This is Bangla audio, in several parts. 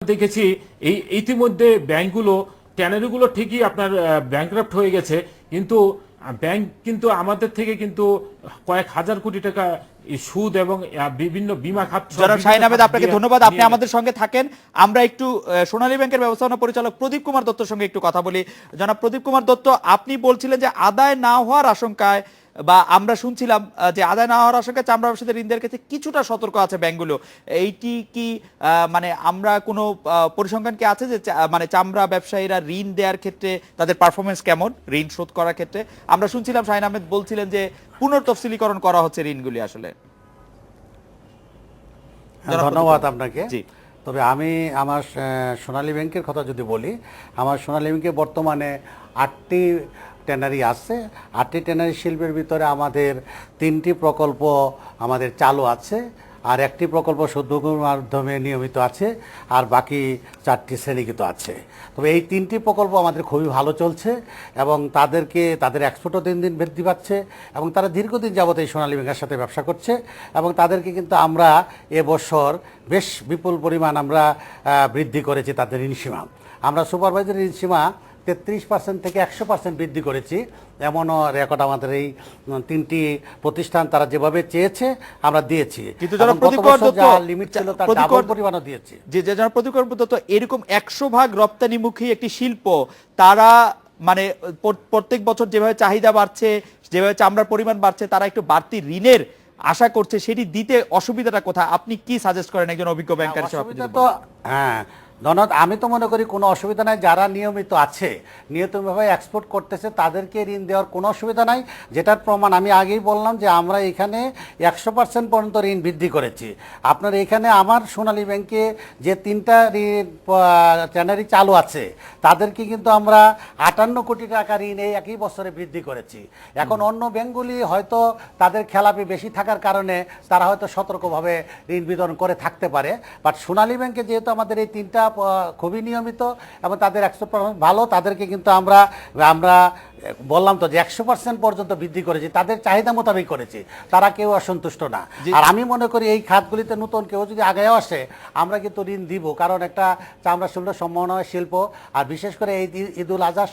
দেখেছি এই ইতিমধ্যে ব্যাংকগুলো ট্যানারিগুলো ঠিকই আপনার ব্যাংকরাপ্ট হয়ে গেছে, কিন্তু ব্যাংক কিন্তু আমাদের থেকে কিন্তু কয়েক হাজার কোটি টাকা সুদ এবং বিভিন্ন বীমা খাত। জনাব শাহীন আহমেদ, আপনাকে ধন্যবাদ, আপনি আমাদের সঙ্গে থাকেন। আমরা একটু সোনালী ব্যাংকের ব্যবস্থাপনা পরিচালক প্রদীপ কুমার দত্তর সঙ্গে একটু কথা বলি। জনাব প্রদীপ কুমার দত্ত, আপনি বলছিলেন যে আদায় না হওয়ার আশঙ্কায়, বা আমরা শুনছিলাম যে আদায় না হওয়ার আশঙ্কায় চামড়া ব্যবসায়ীদের ঋণ দেওয়ার ক্ষেত্রে কিছুটা সতর্ক আছে ব্যাংকগুলো। এইটি কি মানে আমরা কোনো পরিসংখ্যান কি আছে যে মানে চামড়া ব্যবসায়ীরা ঋণ দেওয়ার ক্ষেত্রে তাদের পারফরমেন্স কেমন, ঋণ শোধ করার ক্ষেত্রে? আমরা শুনছিলাম শাহীন আহমেদ বলছিলেন যে পুনর্তফসিলীকরণ করা হচ্ছে ঋণগুলি আসলে। ধন্যবাদ আপনাকে। তবে আমি আমার সোনালী ব্যাংকের কথা যদি বলি, আমার সোনালী ব্যাংকে বর্তমানে 8টি ট্যানারি আছে। 8টি ট্যানারি শিল্পের ভিতরে আমাদের 3টি প্রকল্প আমাদের চালু আছে, আর একটি প্রকল্প সদ্যগুলোর মাধ্যমে নিয়মিত আছে, আর বাকি 4টি শ্রেণীকৃত আছে। তবে এই 3টি প্রকল্প আমাদের খুবই ভালো চলছে এবং তাদের এক্সপোর্টও দিন দিন বৃদ্ধি পাচ্ছে এবং তারা দীর্ঘদিন যাবত এই সোনালী ব্যাংকের সাথে ব্যবসা করছে এবং তাদেরকে কিন্তু আমরা এবছর বেশ বিপুল পরিমাণ আমরা বৃদ্ধি করেছি তাদের ঋণসীমা। আমরা সুপারভাইজারি ঋণসীমা 33% থেকে 100% বৃদ্ধি করেছি, এমনও রেকর্ড আমাদের এই 3টি প্রতিষ্ঠান তারা যেভাবে চেয়েছে আমরা দিয়েছি। কিন্তু যারা লিমিট ছিল তার ডাবল পরিমাণও দিয়েছি। যে যারা প্রতিকূল এরকম 100% রপ্তানিমুখী একটি শিল্প, তারা মানে প্রত্যেক বছর যেভাবে চাহিদা বাড়ছে, যেভাবে চামড়ার পরিমাণ বাড়ছে, তারা একটু বাড়তি ঋণের আশা করছে, সেটি দিতে অসুবিধাটা কোথায়? আপনি কি সাজেস্ট করেন একজন অভিজ্ঞ ব্যাংকার হিসেবে? হ্যাঁ ধন্যবাদ। আমি তো মনে করি কোনো অসুবিধা নাই, যারা নিয়মিত আছে, নিয়মিতভাবে এক্সপোর্ট করতেছে, তাদেরকে ঋণ দেওয়ার কোনো অসুবিধা নাই। যেটার প্রমাণ আমি আগেই বললাম যে আমরা এখানে 100% পর্যন্ত ঋণ বৃদ্ধি করেছি। আপনার এখানে আমার সোনালী ব্যাংকে যে 3টা ট্যানারি চালু আছে, তাদেরকে কিন্তু আমরা 58 কোটি টাকা ঋণ এই একই বছরে বৃদ্ধি করেছি। এখন অন্য ব্যাংকগুলি হয়তো তাদের খেলাপি বেশি থাকার কারণে তারা হয়তো সতর্কভাবে ঋণ বিতরণ করে থাকতে পারে, বাট সোনালী ব্যাংকে যেহেতু আমাদের এই 3টা খুবই নিয়মিত এবং তাদের 100% ভালো, তাদেরকে কিন্তু আমরা বললাম তো যে 100% পর্যন্ত বৃদ্ধি করেছি, তাদের চাহিদা মোতাবেক করেছি, তারা কেউ অসন্তুষ্ট না। আর আমি মনে করি এই খাতগুলিতে নতুন কেউ যদি আগায় আসে, আমরা কিন্তু ঋণ দিব, কারণ একটা চামড়া শিল্প সম্ভাবনাময় শিল্প, আর বিশেষ করে এই ঈদুল আজহার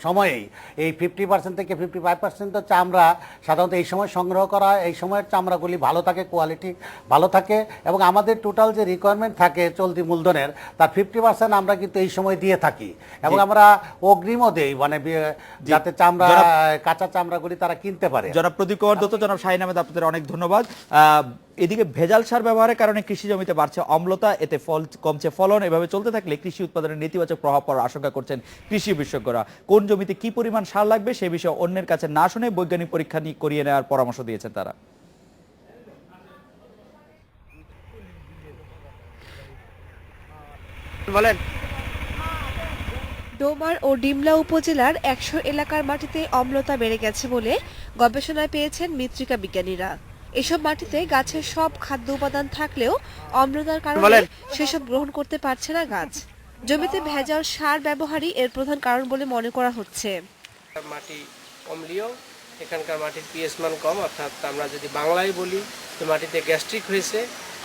সময়েই এই 50% থেকে 55% চামড়া সাধারণত এই সময় সংগ্রহ করা হয়। এই সময়ের চামড়াগুলি ভালো থাকে, কোয়ালিটি ভালো থাকে এবং আমাদের টোটাল যে রিকোয়ারমেন্ট থাকে চলতি মূলধনের, তার 50% আমরা কিন্তু এই সময় দিয়ে থাকি এবং আমরা অগ্রিমও দেই, মানে যাতে চামড়া কাঁচা চামড়াগুলি তারা কিনতে পারে। জনাব প্রদীপ কুমার দত্ত, জনাব শাহীন আহমেদ, আপনাদের অনেক ধন্যবাদ। এদিকে ভেজাল সার ব্যবহারের কারণে কৃষি জমিতে বাড়ছে অম্লতা, এতে কমছে ফলন। এভাবে চলতে থাকলে কৃষি উৎপাদনের নেতিবাচক প্রভাব পড়ার আশঙ্কা করছেন কৃষি বিশেষজ্ঞরা। কোন জমিতে কি পরিমাণ সার লাগবে সে বিষয়ে অন্যের কাছে না শুনে বৈজ্ঞানিক পরীক্ষা করিয়ে নেওয়ার পরামর্শ দিয়েছেন তারা। বলেন। ডোমার ও ডিমলা উপজেলার 100 এলাকার মাটিতে অম্লতা বেড়ে গেছে বলে গবেষণায় পেয়েছেন মৃত্তিকা বিজ্ঞানীরা। এসব মাটিতে গাছের সব খাদ্য উপাদান থাকলেও অম্লতার কারণে সেসব গ্রহণ করতে পারছে না গাছ। জমিতে ভেজাল সার ব্যবহারই এর প্রধান কারণ বলে মনে করা হচ্ছে। মাটি অম্লীয়, এখানকার মাটির পিএইচ মান কম, অর্থাৎ আমরা যদি বাংলায় বলি যে মাটিতে গ্যাস্ট্রিক হয়েছে,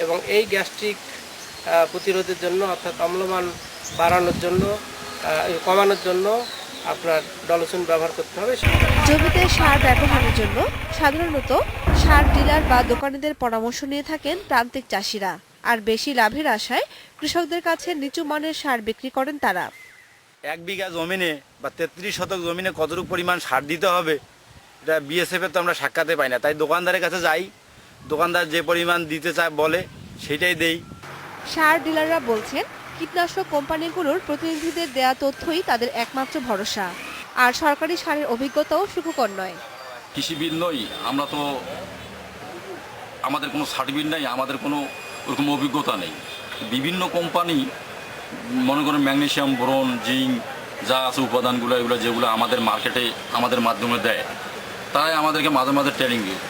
এবং এই গ্যাস্ট্রিক প্রতিরোধের জন্য অর্থাৎ অম্লমান বাড়ানোর জন্য, কমানোর জন্য আপনার ডলোসন ব্যবহার করতে হবে। জমিতে সার ব্যবহারের জন্য সাধারণত সার ডিলার বা দোকানীদের পরামর্শ নিয়ে থাকেন প্রান্তিক চাষিরা, আর বেশি লাভের আশায় কৃষকদের কাছে নিচু মানের সার বিক্রি করেন তারা। 1 বিঘা জমিনে বা 33 শতক জমিনে কতটুকু পরিমাণ সার দিতে হবে, এটা বিএসএফ এর তো আমরা সাক্ষাতে পাই না, তাই দোকানদারের কাছে যাই, দোকানদার যে পরিমাণ দিতে চায় বলে সেটাই দেই। সার ডিলাররা বলছেন কীটনাশক কোম্পানিগুলোর প্রতিনিধিদের দেয়া তথ্যই তাদের একমাত্র ভরসা, আর সরকারি সারের অভিজ্ঞতাও সুখকর নয়। কৃষিবিদ নই আমরা, তো আমাদের কোনো সার্টিফিকেট নেই, আমাদের কোনো ওরকম অভিজ্ঞতা নেই। বিভিন্ন কোম্পানি মনে করেন ম্যাগনেসিয়াম, বোরন, জিঙ্ক যা আছে উপাদানগুলো, এগুলো যেগুলো আমাদের মার্কেটে আমাদের মাধ্যমে দেয়, তারাই আমাদেরকে মাঝে মাঝে ট্রেনিং দিয়ে।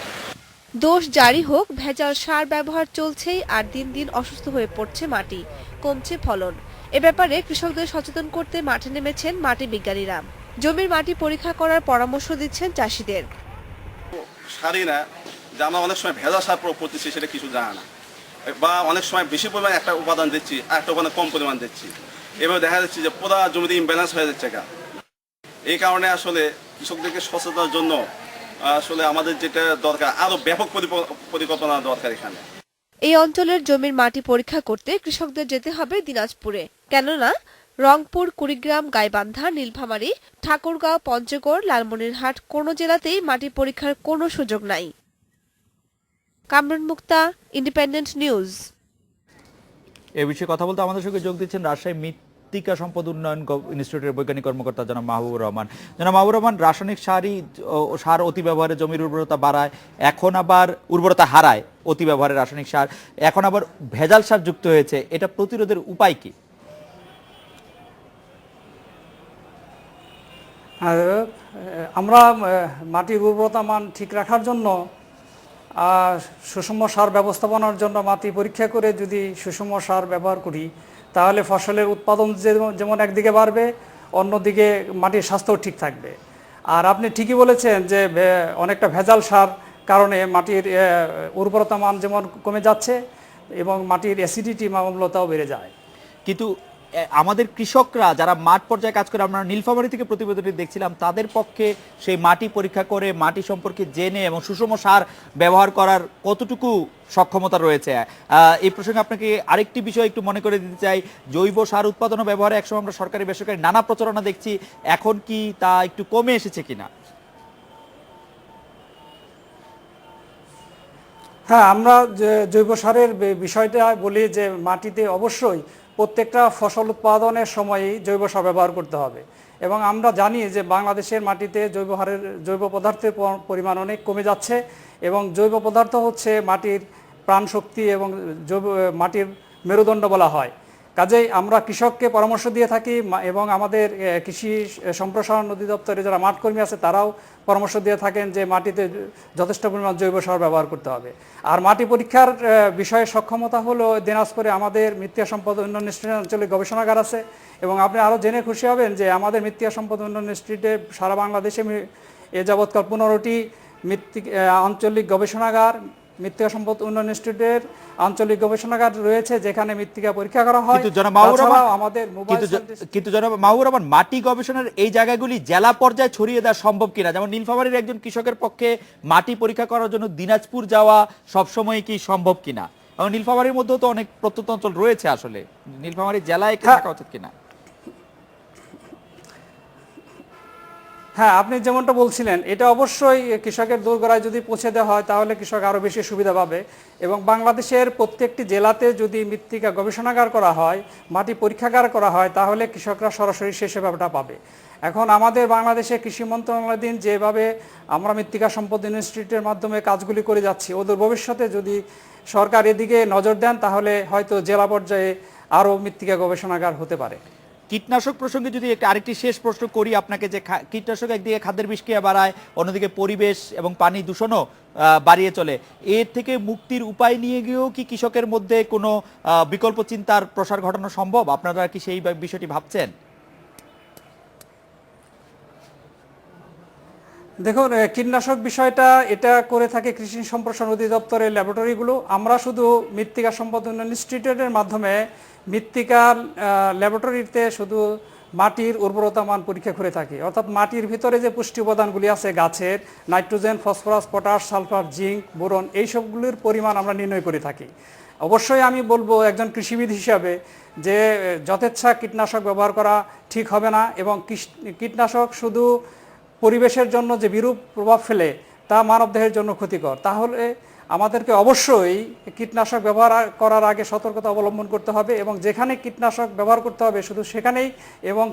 দোষ জারি হোক, ভেজাল সার ব্যবহার চলছেই, আর দিন দিন অসুস্থ হয়ে পড়ছে মাটি, কমছে ফলন। এ ব্যাপারে কৃষকদের সচেতন করতে মাঠে নেমেছেন মাটি বিজ্ঞানীরা। জমির মাটি পরীক্ষা করার পরামর্শ দিচ্ছেন চাষিদের। সারি না যে আমরা অনেক সময় ভেজাল সার প্রয়োগ করতেছি, সেটা কিছু জানা না। বা অনেক সময় বেশি পরিমাণ একটা উপাদান দিচ্ছি আর একটা উপাদান কম পরিমাণ দিচ্ছি, এভাবে দেখা যাচ্ছে যে পুরো জমিতে ইমব্যালেন্স হয়ে যাচ্ছে। এই কারণে আসলে কৃষকদেরকে সচেতনার জন্য আসলে আমাদের যেটা দরকার আরো ব্যাপক পরিকল্পনা দরকার এখানে। এই অঞ্চলের জমির মাটি পরীক্ষা করতে কৃষকদের যেতে হবে দিনাজপুরে, কেননা রংপুর, কুড়িগ্রাম, গাইবান্ধা, নীলফামারী, ঠাকুরগাঁও, পঞ্চগড়, লালমনিরহাট কোনো জেলাতেই মাটি পরীক্ষার কোনো সুযোগ নাই। কামরুন মুক্তা, ইন্ডিপেন্ডেন্ট নিউজ। এ বিষয়ে কথা বলতে আমাদের সঙ্গে যোগ দিচ্ছেন রাজশাহী মৃত্তিকা সম্পদ উন্নয়ন ইনস্টিটিউটের বৈজ্ঞানিক কর্মকর্তা জনাব মাহবুবুর রহমান। জনাব মাহবুবুর রহমান, রাসায়নিক সার অতি ব্যবহারে জমির উর্বরতা বাড়ায়, এখন আবার উর্বরতা হারায় অতি ব্যবহারে রাসায়নিক সার, এখন আবার ভেজাল সার যুক্ত হয়েছে, এটা প্রতিরোধের উপায় কি? আমরা মাটির উর্বরতা মান ঠিক রাখার জন্য সুষম সার ব্যবস্থাপনার জন্য মাটি পরীক্ষা করে যদি সুষম সার ব্যবহার করি তাহলে ফসলের উৎপাদন যেমন একদিকে বাড়বে, অন্যদিকে মাটির স্বাস্থ্যও ঠিক থাকবে। আর আপনি ঠিকই বলেছেন যে অনেকটা ভেজাল সার কারণে মাটির উর্বরতা মান যেমন কমে যাচ্ছে এবং মাটির অ্যাসিডিটি অম্লতাও বেড়ে যায়। কিন্তু আমাদের কৃষকরা যারা মাঠ পর্যায়ে কাজ করে, আমরা নীলফামারী থেকে প্রতিবেদনটি দেখছিলাম, তাদের পক্ষে সেই মাটি পরীক্ষা করে মাটি সম্পর্কে জেনে এবং সুষম সার ব্যবহার করার কতটুকু সক্ষমতা রয়েছে। এই প্রসঙ্গে আপনাকে আরেকটি বিষয় একটু মনে করে দিতে চাই, জৈব সার উৎপাদন ও ব্যবহারে একসময় আমরা সরকারি বেসরকারি নানা প্রচারণা দেখছি, এখন কি তা একটু কমে এসেছে কিনা? হ্যাঁ, আমরা জৈব সারের বিষয়টা বলি যে মাটিতে অবশ্যই প্রত্যেকটা ফসল উৎপাদনের সময়ই জৈব সার ব্যবহার করতে হবে। এবং আমরা জানি যে বাংলাদেশের মাটিতে জৈব পদার্থের পরিমাণ অনেক কমে যাচ্ছে এবং জৈব পদার্থ হচ্ছে মাটির প্রাণশক্তি এবং মাটির মেরুদণ্ড বলা হয়। কাজেই আমরা কৃষককে পরামর্শ দিয়ে থাকি এবং আমাদের কৃষি সম্প্রসারণ অধিদপ্তরে যারা মাঠ কর্মী আছে তারাও পরামর্শ দিয়ে থাকেন যে মাটিতে যথেষ্ট পরিমাণ জৈব সার ব্যবহার করতে হবে। আর মাটি পরীক্ষার বিষয়ে সক্ষমতা হলো দিনাজপুরে আমাদের মৃত্তিকা সম্পদ উন্নয়ন ইনস্টিটিউট আঞ্চলিক গবেষণাগার আছে এবং আপনি আরও জেনে খুশি হবেন যে আমাদের মৃত্তিকা সম্পদ উন্নয়ন ইনস্টিটিউটে সারা বাংলাদেশে এ যাবৎকাল 15টি আঞ্চলিক গবেষণাগার, মৃত্তিকা সম্পদ উন্নয়ন ইনস্টিটিউটের আঞ্চলিক গবেষণাগার রয়েছে যেখানে মৃত্তিকা পরীক্ষা করা হয়। কিন্তু জনাব মাহবুবুর রহমান, মাটি গবেষণার এই জায়গাগুলি জেলা পর্যায়ে ছড়িয়ে দেওয়া সম্ভব কিনা? যেমন নীলফামারীর একজন কৃষকের পক্ষে মাটি পরীক্ষা করার জন্য দিনাজপুর যাওয়া সবসময় কি সম্ভব কিনা? এবং নীলফামারীর মধ্যেও তো অনেক প্রত্যন্ত অঞ্চল রয়েছে, আসলে নীলফামারী জেলায় থাকা উচিত কিনা? হ্যাঁ, আপনি যেমনটা বলছিলেন এটা অবশ্যই কৃষকের দোরগোড়ায় যদি পৌঁছে দেওয়া হয় তাহলে কৃষক আরও বেশি সুবিধা পাবে এবং বাংলাদেশের প্রত্যেকটি জেলাতে যদি মৃত্তিকা গবেষণাগার করা হয়, মাটি পরীক্ষাগার করা হয় তাহলে কৃষকরা সরাসরি সেই সেবাটা পাবে। এখন আমাদের বাংলাদেশে কৃষি মন্ত্রণালয়াধীন যেভাবে আমরা মৃত্তিকা সম্পদ ইনস্টিটিউটের মাধ্যমে কাজগুলি করে যাচ্ছি, ওদের ভবিষ্যতে যদি সরকার এদিকে নজর দেন তাহলে হয়তো জেলা পর্যায়ে আরও মৃত্তিকা গবেষণাগার হতে পারে। কীটনাশক প্রসঙ্গে যদি আরেকটি শেষ প্রশ্ন করি আপনাকে, যে কীটনাশক একদিকে খাদ্যের বিষক্রিয়া বাড়ায়, অন্যদিকে পরিবেশ এবং পানি দূষণও বাড়িয়ে চলে, এর থেকে মুক্তির উপায় নিয়ে গিয়েও কি কৃষকের মধ্যে কোনো বিকল্প চিন্তার প্রসার ঘটানো সম্ভব? আপনারা কি সেই বিষয়টি ভাবছেন? দেখুন, কীটনাশক বিষয়টা এটা করে থাকে কৃষি সম্প্রসারণ অধিদপ্তরের ল্যাবরেটরিগুলো। আমরা শুধু মৃত্তিকা সম্পদ উন্নয়ন ইনস্টিটিউটের মাধ্যমে মৃত্তিকার ল্যাবরেটরিতে শুধু মাটির উর্বরতা মান পরীক্ষা করে থাকি, অর্থাৎ মাটির ভিতরে যে পুষ্টি উপাদানগুলি আছে গাছের, nitrogen, phosphorus, potash, sulphur, zinc, boron, এইসবগুলির পরিমাণ আমরা নির্ণয় করে থাকি। অবশ্যই আমি বলবো একজন কৃষিবিদ হিসাবে যে যথেচ্ছা কীটনাশক ব্যবহার করা ঠিক হবে না এবং কীটনাশক শুধু পরিবেশের জন্য যে বিরূপ প্রভাব ফেলে তা মানবদেহের জন্য ক্ষতিকর। তাহলে আমাদেরকে অবশ্যই কীটনাশক ব্যবহার করার আগে সতর্কতা অবলম্বন করতে হবে এবং যেখানে কীটনাশক ব্যবহার করতে হবে শুধু সেখানেই এবং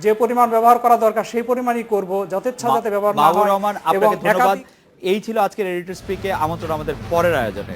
যে পরিমাণ ব্যবহার করা দরকার সেই পরিমাণই করব, যথেচ্ছা যাতে ব্যবহার না হয়। মাহবুবুর রহমান, আপনাকে ধন্যবাদ। এই ছিল আজকের এডিটর স্পিকে। আমন্ত্রণ আমাদের পরের আয়োজনে।